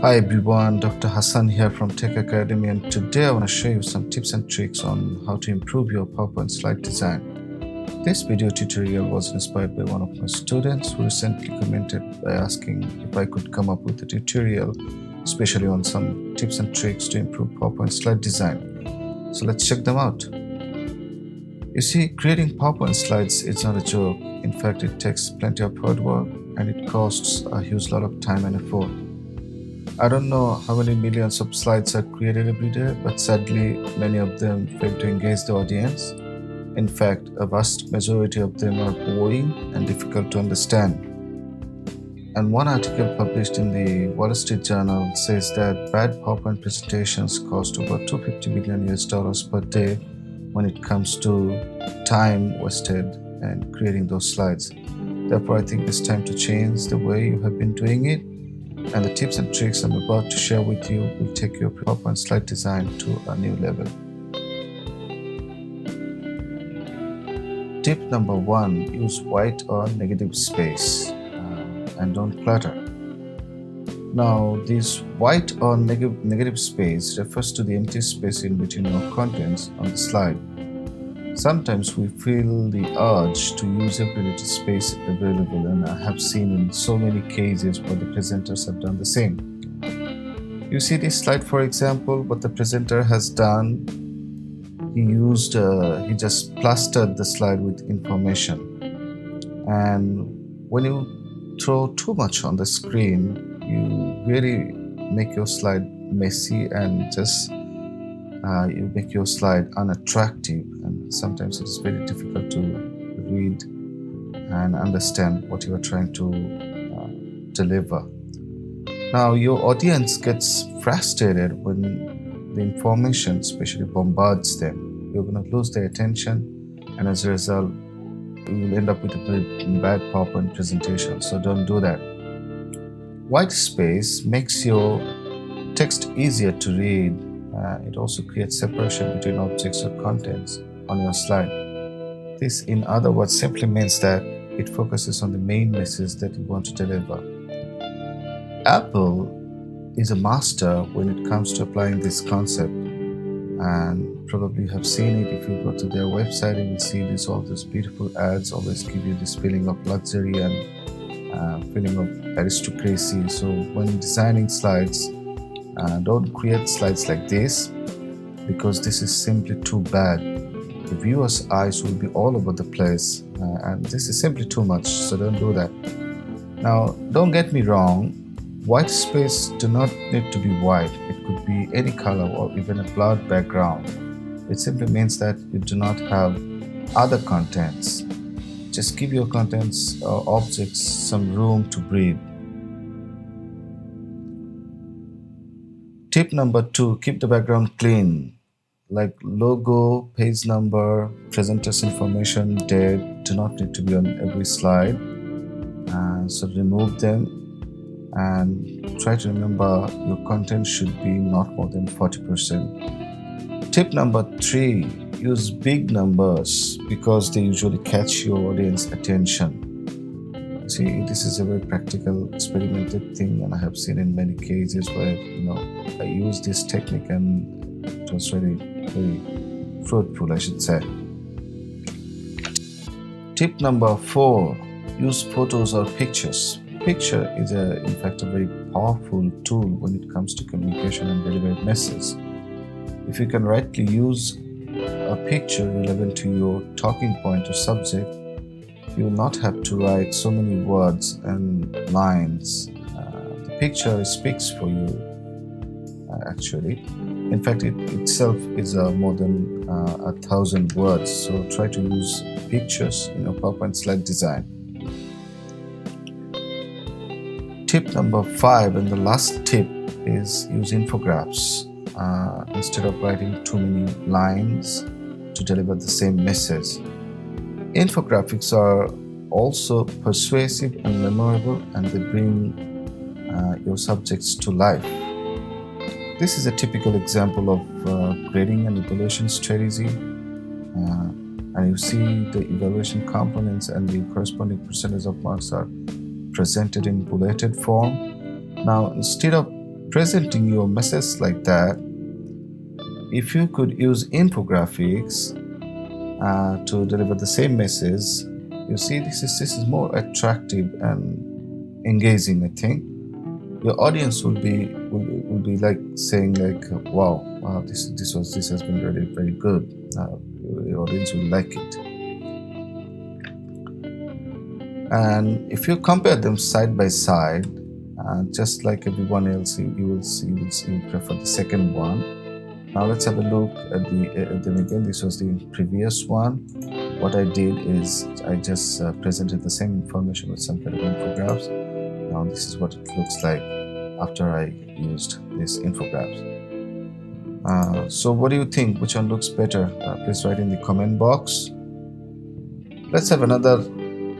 Hi everyone, Dr. Hassan here from Tech Academy, and today I want to show you some tips and tricks on how to improve your PowerPoint slide design. This video tutorial was inspired by one of my students who recently commented by asking if I could come up with a tutorial especially on some tips and tricks to improve PowerPoint slide design. So let's check them out. You see, creating PowerPoint slides is not a joke. In fact, it takes plenty of hard work and it costs a huge lot of time and effort. I don't know how many millions of slides are created every day, but sadly, many of them fail to engage the audience. In fact, a vast majority of them are boring and difficult to understand. And one article published in the Wall Street Journal says that bad PowerPoint presentations cost over $250 million US per day when it comes to time wasted and creating those slides. Therefore, I think it's time to change the way you have been doing it. And the tips and tricks I'm about to share with you will take your PowerPoint slide design to a new level. Tip number 1, use white or negative space and don't clutter. Now, this white or negative space refers to the empty space in between your contents on the slide. Sometimes we feel the urge to use every little space available, and I have seen in so many cases where the presenters have done the same. You see this slide, for example, what the presenter has done, he just plastered the slide with information. And when you throw too much on the screen, you really make your slide messy and just you make your slide unattractive, and sometimes it is very difficult to read and understand what you are trying to deliver. Now, your audience gets frustrated when the information especially bombards them. You're going to lose their attention, and as a result, you will end up with a very bad PowerPoint presentation. So don't do that. White space makes your text easier to read. It also creates separation between objects or contents on your slide. This, in other words, simply means that it focuses on the main message that you want to deliver. Apple is a master when it comes to applying this concept, and probably you have seen it. If you go to their website, you will see all these beautiful ads always give you this feeling of luxury and feeling of aristocracy. So when designing slides, don't create slides like this, because this is simply too bad. The viewer's eyes will be all over the place, and this is simply too much, so don't do that. Now, don't get me wrong, white space do not need to be white. It could be any color or even a blurred background. It simply means that you do not have other contents. Just give your contents or objects some room to breathe. Tip number 2, keep the background clean. Like logo, page number, presenter's information, date do not need to be on every slide. So remove them and try to remember your content should be not more than 40%. Tip number 3, use big numbers because they usually catch your audience attention. See, this is a very practical, experimented thing, and I have seen in many cases where I use this technique and it was very, very fruitful, I should say. Tip number 4, use photos or pictures. Picture is, in fact, a very powerful tool when it comes to communication and delivering messages. If you can rightly use a picture relevant to your talking point or subject, you will not have to write so many words and lines. The picture speaks for you, actually. In fact, it itself is more than 1,000 words. So try to use pictures in your PowerPoint slide design. Tip number 5, and the last tip, is use infographics instead of writing too many lines to deliver the same message. Infographics are also persuasive and memorable, and they bring your subjects to life. This is a typical example of grading and evaluation strategy. And you see the evaluation components and the corresponding percentage of marks are presented in bulleted form. Now, instead of presenting your message like that, if you could use infographics to deliver the same message, you see, this is more attractive and engaging. I think your audience will be like saying like, wow, this has been really very good. Your audience will like it. And if you compare them side by side, just like everyone else, you will prefer the second one. Now let's have a look at them again. This was the previous one. What I did is I just presented the same information with some kind of infographs. Now this is what it looks like after I used these infographs. So what do you think? Which one looks better? Please write in the comment box. Let's have another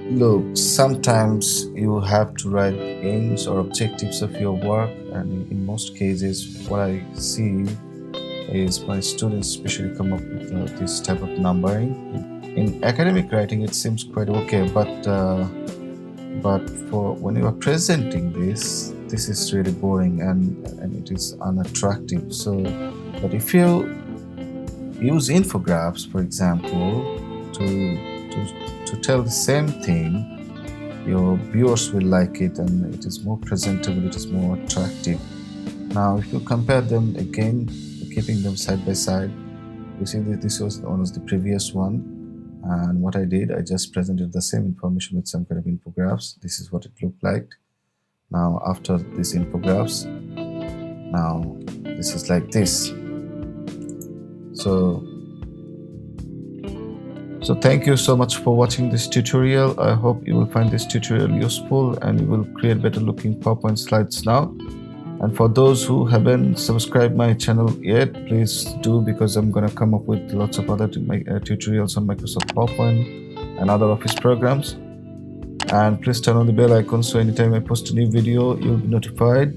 look. Sometimes you have to write aims or objectives of your work, and in most cases what I see is my students especially come up with this type of numbering. In academic writing it seems quite okay, but for when you are presenting this is really boring and it is unattractive. So but if you use infographics, for example, to tell the same thing, your viewers will like it and it is more presentable, it is more attractive. Now if you compare them again, keeping them side by side, you see that this was the previous one, and what I did, I just presented the same information with some kind of infographs. This is what it looked like. Now after these infographs, now this is like this. So thank you so much for watching this tutorial. I hope you will find this tutorial useful and you will create better looking PowerPoint slides now. And for those who haven't subscribed my channel yet, please do, because I'm gonna come up with lots of other tutorials on Microsoft PowerPoint and other Office programs. And please turn on the bell icon so anytime I post a new video, you'll be notified.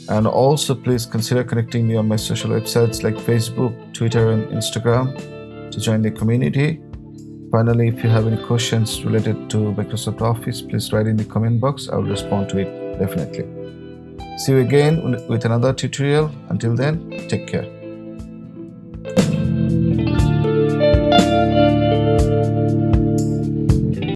And also please consider connecting me on my social websites like Facebook, Twitter and Instagram to join the community. Finally, if you have any questions related to Microsoft Office, please write in the comment box. I will respond to it definitely. See you again with another tutorial. Until then, take care.